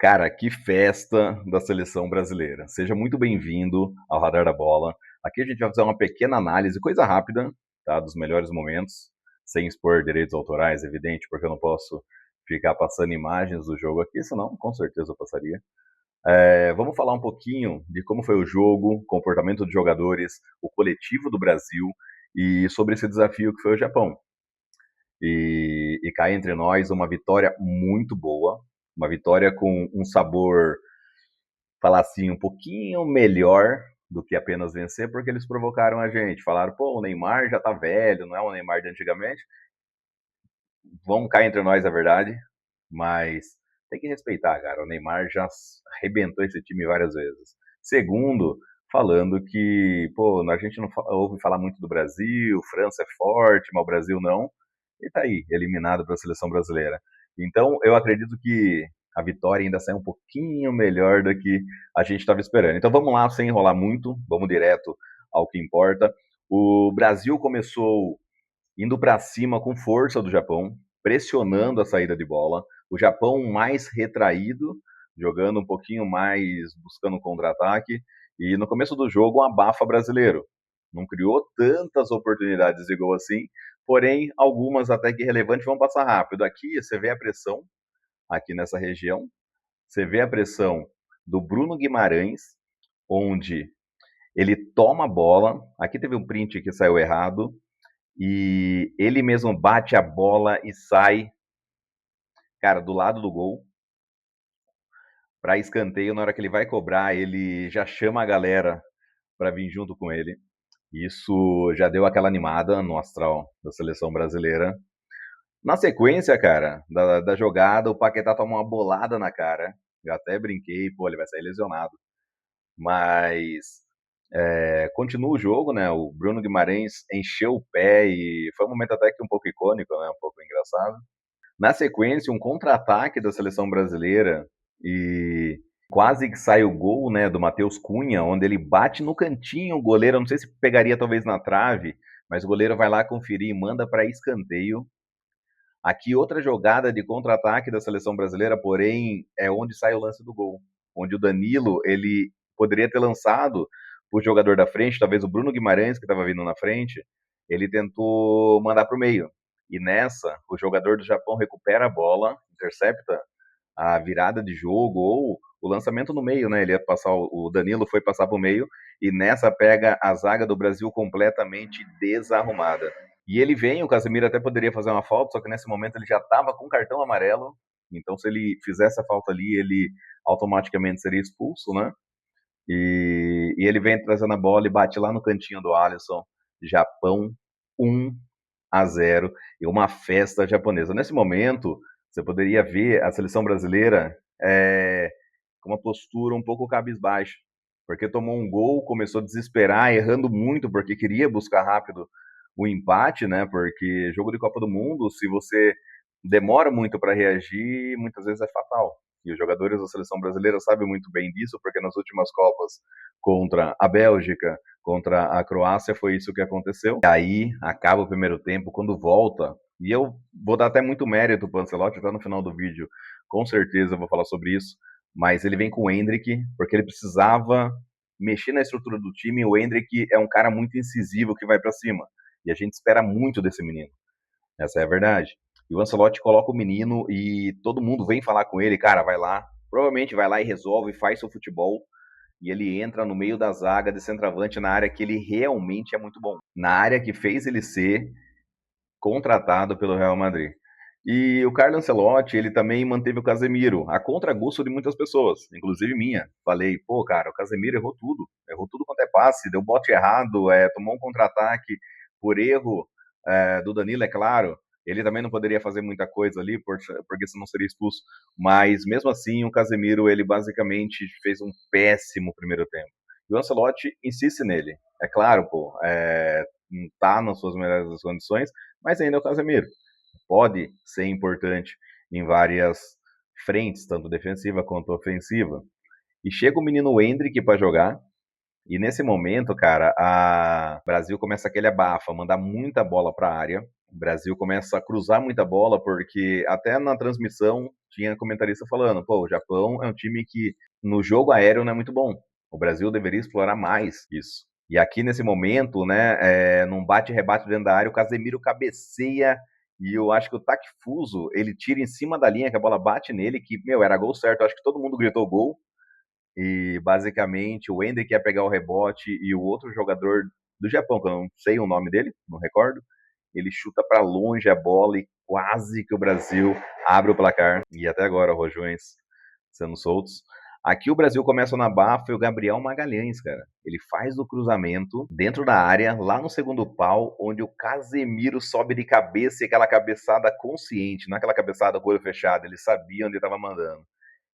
Cara, que festa da seleção brasileira. Seja muito bem-vindo ao Radar da Bola. Aqui a gente vai fazer uma pequena análise, coisa rápida, tá, dos melhores momentos, sem expor direitos autorais, evidente, porque eu não posso ficar passando imagens do jogo aqui, senão com certeza eu passaria. Vamos falar um pouquinho de como foi o jogo, comportamento dos jogadores, o coletivo do Brasil e sobre esse desafio que foi o Japão. E cá entre nós, uma vitória muito boa, uma vitória com um sabor, falar assim, um pouquinho melhor do que apenas vencer, porque eles provocaram a gente. Falaram, pô, o Neymar já tá velho, não é o Neymar de antigamente. Vamos cá entre nós, a verdade, mas tem que respeitar, cara. O Neymar já arrebentou esse time várias vezes. Segundo, falando que, pô, a gente não ouve falar muito do Brasil, França é forte, mas o Brasil não. E tá aí, eliminado para a seleção brasileira. Então, eu acredito que a vitória ainda sai um pouquinho melhor do que a gente estava esperando. Então, vamos lá, sem enrolar muito, vamos direto ao que importa. O Brasil começou indo para cima com força do Japão, pressionando a saída de bola. O Japão mais retraído, jogando um pouquinho mais, buscando um contra-ataque. E no começo do jogo, um abafa brasileiro. Não criou tantas oportunidades de gol assim, porém, algumas até que relevantes vão passar rápido. Aqui você vê a pressão, aqui nessa região, você vê a pressão do Bruno Guimarães, onde ele toma a bola. Aqui teve um print que saiu errado, e ele mesmo bate a bola e sai, cara, do lado do gol, para escanteio. Na hora que ele vai cobrar, ele já chama a galera para vir junto com ele. Isso já deu aquela animada no astral da seleção brasileira. Na sequência, cara, da jogada, o Paquetá toma uma bolada na cara. Eu até brinquei, pô, ele vai sair lesionado. Mas continua o jogo, né? O Bruno Guimarães encheu o pé e foi um momento até que um pouco icônico, né? Um pouco engraçado. Na sequência, um contra-ataque da seleção brasileira e quase que sai o gol, né, do Matheus Cunha, onde ele bate no cantinho, o goleiro, não sei se pegaria talvez na trave, mas o goleiro vai lá conferir e manda para escanteio. Aqui outra jogada de contra-ataque da seleção brasileira, porém é onde sai o lance do gol, onde o Danilo, ele poderia ter lançado o jogador da frente, talvez o Bruno Guimarães que estava vindo na frente, ele tentou mandar para o meio. E nessa, o jogador do Japão recupera a bola, intercepta a virada de jogo ou o lançamento no meio, né? Ele ia passar, o Danilo foi passar para o meio e nessa pega a zaga do Brasil completamente desarrumada. E ele vem, o Casemiro até poderia fazer uma falta, só que nesse momento ele já estava com cartão amarelo, então se ele fizesse a falta ali, ele automaticamente seria expulso, né? E ele vem trazendo a bola e bate lá no cantinho do Alisson. Japão 1-0 e uma festa japonesa. Nesse momento, você poderia ver a seleção brasileira com uma postura um pouco cabisbaixa, porque tomou um gol, começou a desesperar, errando muito, porque queria buscar rápido o empate, né? Porque jogo de Copa do Mundo, se você demora muito para reagir, muitas vezes é fatal. E os jogadores da seleção brasileira sabem muito bem disso, porque nas últimas Copas, contra a Bélgica, contra a Croácia, foi isso que aconteceu. E aí acaba o primeiro tempo, quando volta, e eu vou dar até muito mérito para o Ancelotti, até no final do vídeo, com certeza eu vou falar sobre isso, mas ele vem com o Endrick, porque ele precisava mexer na estrutura do time. O Endrick é um cara muito incisivo que vai para cima, e a gente espera muito desse menino. Essa é a verdade. E o Ancelotti coloca o menino e todo mundo vem falar com ele, cara, vai lá. Provavelmente vai lá e resolve, faz seu futebol. E ele entra no meio da zaga de centroavante na área que ele realmente é muito bom. Na área que fez ele ser contratado pelo Real Madrid. E o Carlo Ancelotti, ele também manteve o Casemiro, a contragosto de muitas pessoas, inclusive minha. Falei, pô, cara, o Casemiro errou tudo quanto é passe, deu bote errado, tomou um contra-ataque por erro do Danilo, é claro. Ele também não poderia fazer muita coisa ali, porque senão seria expulso. Mas mesmo assim, o Casemiro, ele basicamente fez um péssimo primeiro tempo. E o Ancelotti insiste nele. É claro, pô, não tá nas suas melhores condições, mas ainda é o Casemiro. Pode ser importante em várias frentes, tanto defensiva quanto ofensiva. E chega o menino Endrick para jogar, e nesse momento, cara, o Brasil começa aquele abafa, mandar muita bola para a área. O Brasil começa a cruzar muita bola, porque até na transmissão tinha comentarista falando, pô, o Japão é um time que no jogo aéreo não é muito bom. O Brasil deveria explorar mais isso. E aqui nesse momento, né, num bate-rebate dentro da área, o Casemiro cabeceia e eu acho que o Takefuso, ele tira em cima da linha, que a bola bate nele, que, meu, era gol certo. Eu acho que todo mundo gritou gol. E basicamente o Endrick ia pegar o rebote e o outro jogador do Japão, que eu não sei o nome dele, não recordo, ele chuta para longe a bola e quase que o Brasil abre o placar. E até agora, rojões sendo soltos. Aqui o Brasil começa na bafa e o Gabriel Magalhães, cara. Ele faz o cruzamento dentro da área, lá no segundo pau, onde o Casemiro sobe de cabeça e aquela cabeçada consciente, não é aquela cabeçada com o olho fechado, ele sabia onde estava mandando.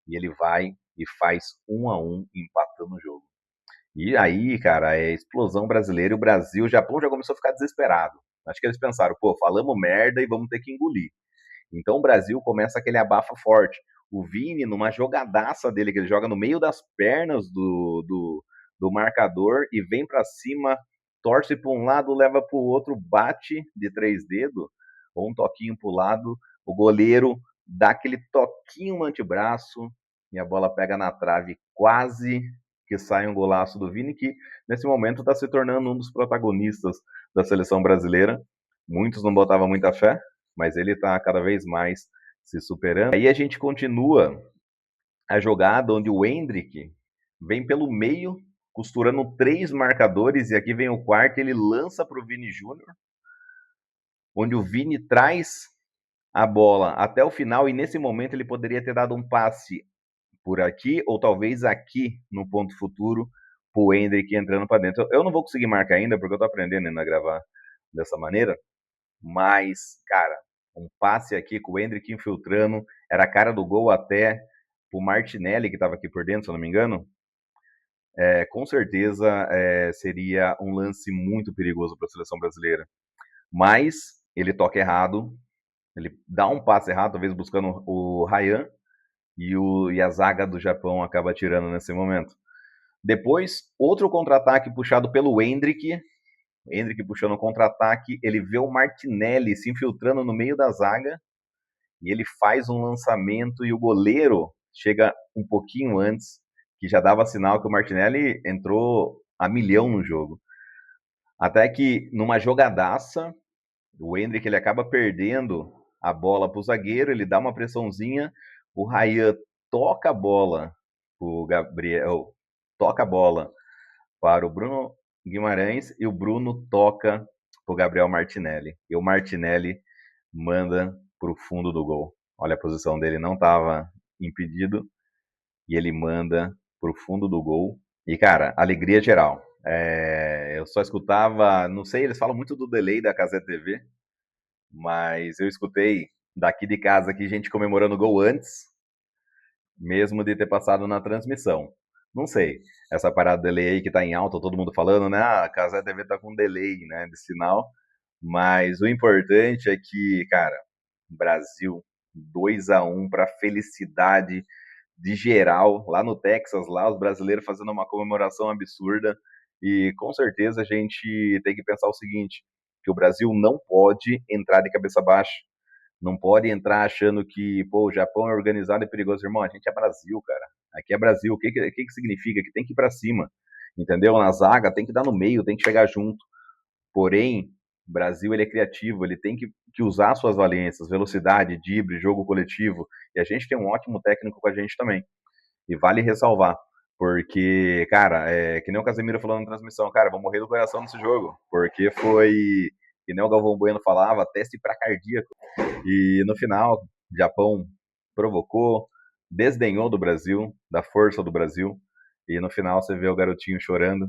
E ele vai e faz 1-1, empatando o jogo. E aí, cara, é explosão brasileira e o Brasil, o Japão já começou a ficar desesperado. Acho que eles pensaram, pô, falamos merda e vamos ter que engolir. Então o Brasil começa aquele abafa forte. O Vini, numa jogadaça dele, que ele joga no meio das pernas do marcador e vem para cima, torce para um lado, leva para o outro, bate de 3 dedos, ou um toquinho para o lado, o goleiro dá aquele toquinho no antebraço e a bola pega na trave, quase que sai um golaço do Vini, que nesse momento está se tornando um dos protagonistas da seleção brasileira. Muitos não botavam muita fé, mas ele está cada vez mais se superando. Aí a gente continua a jogada onde o Endrick vem pelo meio, costurando 3 marcadores, e aqui vem o quarto, ele lança para o Vini Júnior, onde o Vini traz a bola até o final, e nesse momento ele poderia ter dado um passe por aqui, ou talvez aqui no ponto futuro, para o Endrick entrando para dentro. Eu não vou conseguir marcar ainda, porque eu estou aprendendo ainda a gravar dessa maneira, mas, cara, um passe aqui com o Endrick infiltrando, era a cara do gol até o Martinelli, que estava aqui por dentro, se eu não me engano. Com certeza seria um lance muito perigoso para a seleção brasileira. Mas ele toca errado, ele dá um passe errado, talvez buscando o Ryan, e a zaga do Japão acaba tirando nesse momento. Depois, outro contra-ataque puxado pelo Endrick puxando o contra-ataque, ele vê o Martinelli se infiltrando no meio da zaga, e ele faz um lançamento e o goleiro chega um pouquinho antes, que já dava sinal que o Martinelli entrou a milhão no jogo. Até que numa jogadaça, o Endrick ele acaba perdendo a bola para o zagueiro, ele dá uma pressãozinha, o Ryan toca a bola o Gabriel, toca a bola para o Bruno Guimarães e o Bruno toca para o Gabriel Martinelli. E o Martinelli manda para o fundo do gol. Olha, a posição dele não estava impedido e ele manda para o fundo do gol. E, cara, alegria geral. Eu só escutava, não sei, eles falam muito do delay da Cazé TV, mas eu escutei daqui de casa aqui gente comemorando o gol antes, mesmo de ter passado na transmissão. Não sei, essa parada de delay aí que tá em alta, todo mundo falando, né? Ah, a Cazé TV tá com delay, né, de sinal. Mas o importante é que, cara, Brasil 2-1 para felicidade de geral lá no Texas, lá os brasileiros fazendo uma comemoração absurda. E com certeza a gente tem que pensar o seguinte, que o Brasil não pode entrar de cabeça baixa, não pode entrar achando que, pô, o Japão é organizado e perigoso. Irmão, a gente é Brasil, cara. Aqui é Brasil. O que significa? Que tem que ir para cima, entendeu? Na zaga tem que dar no meio, tem que chegar junto. Porém, o Brasil ele é criativo, ele tem que usar suas valências, velocidade, drible, jogo coletivo. E a gente tem um ótimo técnico com a gente também. E vale ressalvar, porque, cara, que nem o Casemiro falando na transmissão, cara, vou morrer do coração nesse jogo, porque foi, que nem o Galvão Bueno falava, teste para cardíaco. E no final, o Japão provocou, desdenhou do Brasil, da força do Brasil, e no final você vê o garotinho chorando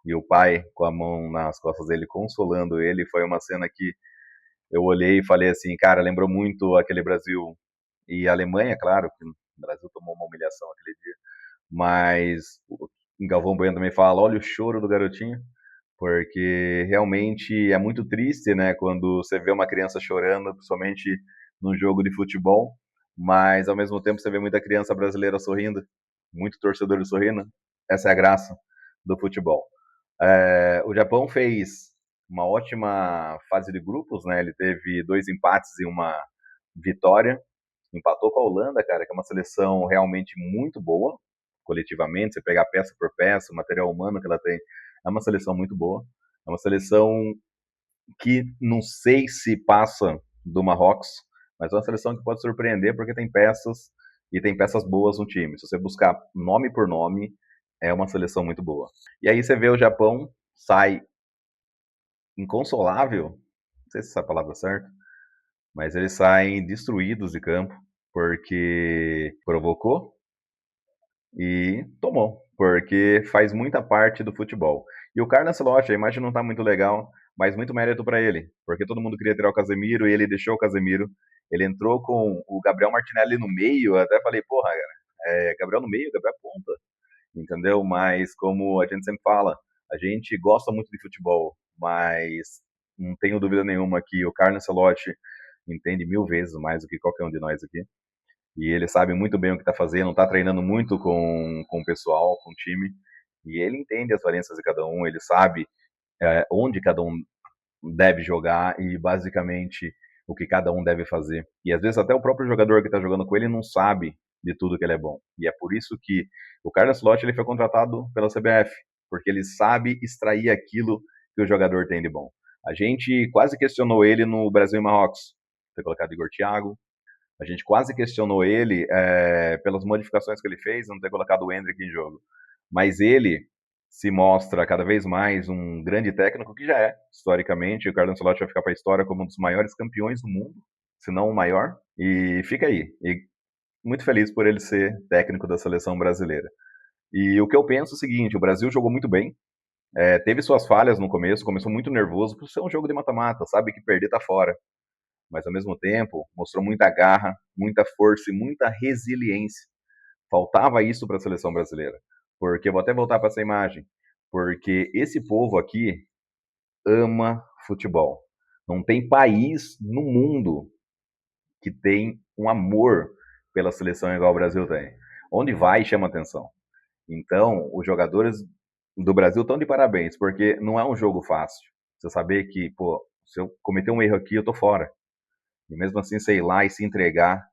e o pai com a mão nas costas dele consolando ele. Foi uma cena que eu olhei e falei assim, cara, lembrou muito aquele Brasil e Alemanha, claro, que o Brasil tomou uma humilhação aquele dia, mas o Galvão Bueno também fala, olha o choro do garotinho, porque realmente é muito triste, né, quando você vê uma criança chorando, principalmente num jogo de futebol, mas ao mesmo tempo você vê muita criança brasileira sorrindo, muito torcedor sorrindo. Essa é a graça do futebol. O Japão fez uma ótima fase de grupos, né? Ele teve 2 empates e uma vitória. empatou com a Holanda, cara, que é uma seleção realmente muito boa, coletivamente, você pegar peça por peça, o material humano que ela tem, é uma seleção muito boa. É uma seleção que não sei se passa do Marrocos, mas é uma seleção que pode surpreender porque tem peças e tem peças boas no time. Se você buscar nome por nome, é uma seleção muito boa. E aí você vê o Japão sai inconsolável, não sei se essa é a palavra certa, mas eles saem destruídos de campo porque provocou e tomou, porque faz muita parte do futebol. E o Carlos Ancelotti, a imagem não tá muito legal, mas muito mérito para ele, porque todo mundo queria tirar o Casemiro e ele deixou o Casemiro. Ele entrou com o Gabriel Martinelli no meio, eu até falei, porra, cara, Gabriel no meio, Gabriel é ponta, entendeu? Mas como a gente sempre fala, a gente gosta muito de futebol, mas não tenho dúvida nenhuma que o Carlos Ancelotti entende 1000 vezes mais do que qualquer um de nós aqui. E ele sabe muito bem o que está fazendo, está treinando muito com o pessoal, com o time. E ele entende as valências de cada um, ele sabe onde cada um deve jogar e basicamente o que cada um deve fazer. E às vezes até o próprio jogador que está jogando com ele não sabe de tudo que ele é bom. E é por isso que o Carlos Ancelotti ele foi contratado pela CBF, porque ele sabe extrair aquilo que o jogador tem de bom. A gente quase questionou ele no Brasil e Marrocos. Foi colocado Igor Thiago, a gente quase questionou ele pelas modificações que ele fez, não ter colocado o Endrick em jogo. Mas ele se mostra cada vez mais um grande técnico, que já é, historicamente. O Carlo Ancelotti vai ficar para a história como um dos maiores campeões do mundo, se não o maior. E fica aí. E muito feliz por ele ser técnico da seleção brasileira. E o que eu penso é o seguinte: o Brasil jogou muito bem, teve suas falhas no começo, começou muito nervoso, por ser um jogo de mata-mata, sabe que perder tá fora, mas ao mesmo tempo mostrou muita garra, muita força e muita resiliência. Faltava isso para a seleção brasileira. Porque eu vou até voltar para essa imagem, porque esse povo aqui ama futebol. Não tem país no mundo que tem um amor pela seleção igual o Brasil tem. Onde vai chama atenção. Então, os jogadores do Brasil estão de parabéns, porque não é um jogo fácil. Você saber que, pô, se eu cometer um erro aqui, eu tô fora. E mesmo assim, sei lá e se entregar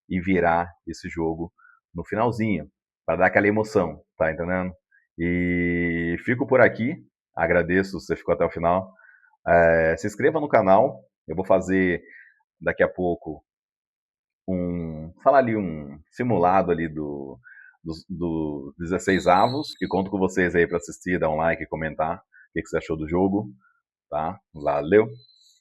e virar esse jogo no finalzinho, para dar aquela emoção, tá entendendo? E fico por aqui, agradeço se você ficou até o final. Se inscreva no canal, eu vou fazer daqui a pouco falar ali um simulado ali do 16 avos, e conto com vocês aí para assistir, dar um like e comentar o que você achou do jogo, tá? Valeu!